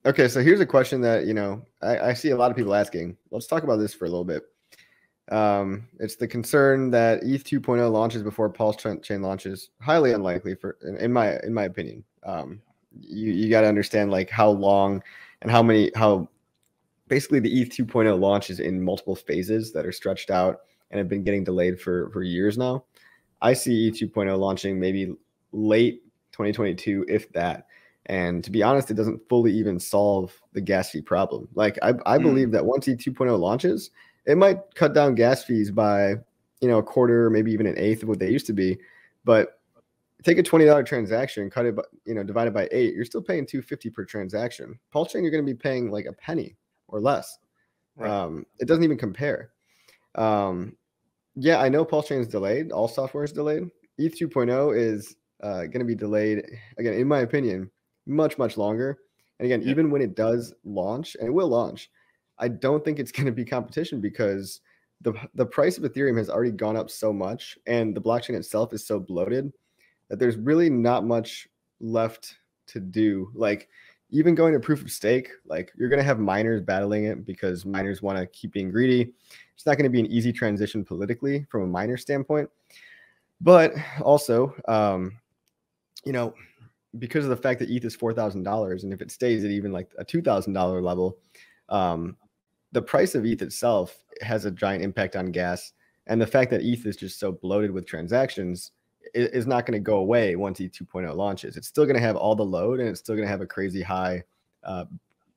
Okay, so here's a question that, I see a lot of people asking. Let's talk about this for a little bit. It's the concern that ETH 2.0 launches before PulseChain launches. Highly unlikely in my opinion. You got to understand like how long and how basically the ETH 2.0 launches in multiple phases that are stretched out and have been getting delayed for years now. I see ETH 2.0 launching maybe late 2022, if that. And to be honest, it doesn't fully even solve the gas fee problem. Like I believe that once ETH 2.0 launches, it might cut down gas fees by, a quarter, maybe even an eighth of what they used to be. But take a $20 transaction, cut it, divided by 8, you're still paying $2.50 per transaction. PulseChain, you're going to be paying like a penny or less. Right. It doesn't even compare. Yeah, I know PulseChain is delayed. All software is delayed. ETH 2.0 is going to be delayed, again, in my opinion, much, much longer. And again, even when it does launch, and it will launch, I don't think it's going to be competition because the price of Ethereum has already gone up so much, and the blockchain itself is so bloated that there's really not much left to do. Like even going to proof of stake, like you're going to have miners battling it because miners want to keep being greedy. It's not going to be an easy transition politically from a miner standpoint. But also, because of the fact that ETH is $4,000, and if it stays at even like a $2,000 level, the price of ETH itself has a giant impact on gas. And the fact that ETH is just so bloated with transactions is not going to go away once ETH 2.0 launches. It's still going to have all the load, and it's still going to have a crazy high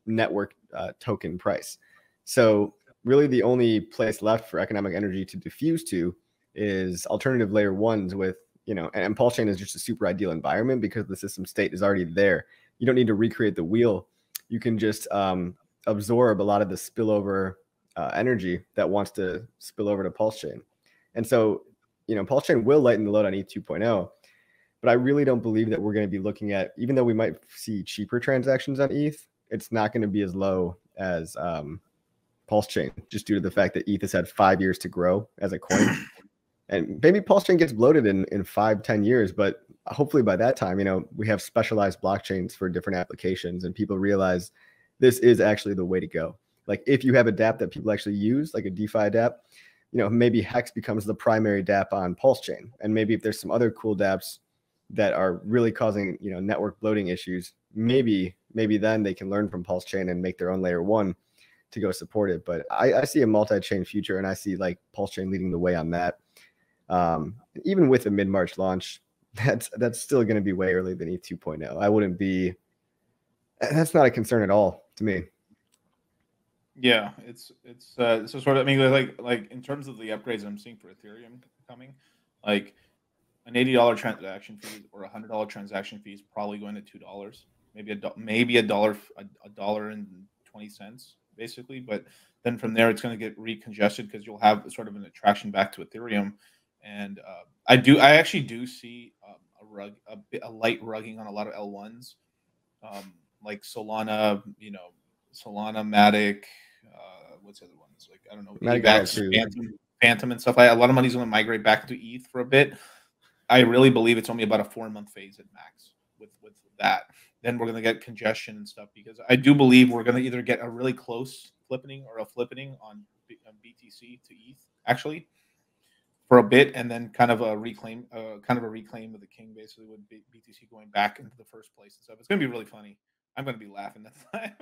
network token price. So really the only place left for economic energy to diffuse to is alternative layer ones with, and PulseChain is just a super ideal environment because the system state is already there. You don't need to recreate the wheel. You can just absorb a lot of the spillover energy that wants to spill over to PulseChain. And so, PulseChain will lighten the load on ETH 2.0, but I really don't believe that we're going to be looking at, even though we might see cheaper transactions on ETH, it's not going to be as low as PulseChain, just due to the fact that ETH has had 5 years to grow as a coin. And maybe PulseChain gets bloated in 5-10 years, but hopefully by that time, we have specialized blockchains for different applications and people realize this is actually the way to go. Like if you have a dApp that people actually use, like a DeFi dApp, maybe Hex becomes the primary dApp on PulseChain. And maybe if there's some other cool dApps that are really causing, network bloating issues, maybe then they can learn from PulseChain and make their own layer one to go support it. But I see a multi-chain future, and I see like PulseChain leading the way on that. Even with a mid-March launch, that's still going to be way earlier than ETH 2.0. That's not a concern at all to me. Yeah, it's so sort of, I mean, like in terms of the upgrades I'm seeing for Ethereum coming, like an $80 transaction fee or $100 transaction fee is probably going to $2, maybe a $1.20 basically, but then from there it's going to get recongested because you'll have sort of an attraction back to Ethereum. And I actually do see a light rugging on a lot of L1s, like Solana, Solana, Matic, what's the other ones? Like, I don't know, Phantom and stuff. A lot of money's going to migrate back to ETH for a bit. I really believe it's only about a 4-month phase at max with that. Then we're going to get congestion and stuff because I do believe we're going to either get a really close flippening or a flippening on BTC to ETH actually for a bit, and then kind of a reclaim of the king basically with BTC going back into the first place and stuff. It's going to be really funny. I'm going to be laughing that time.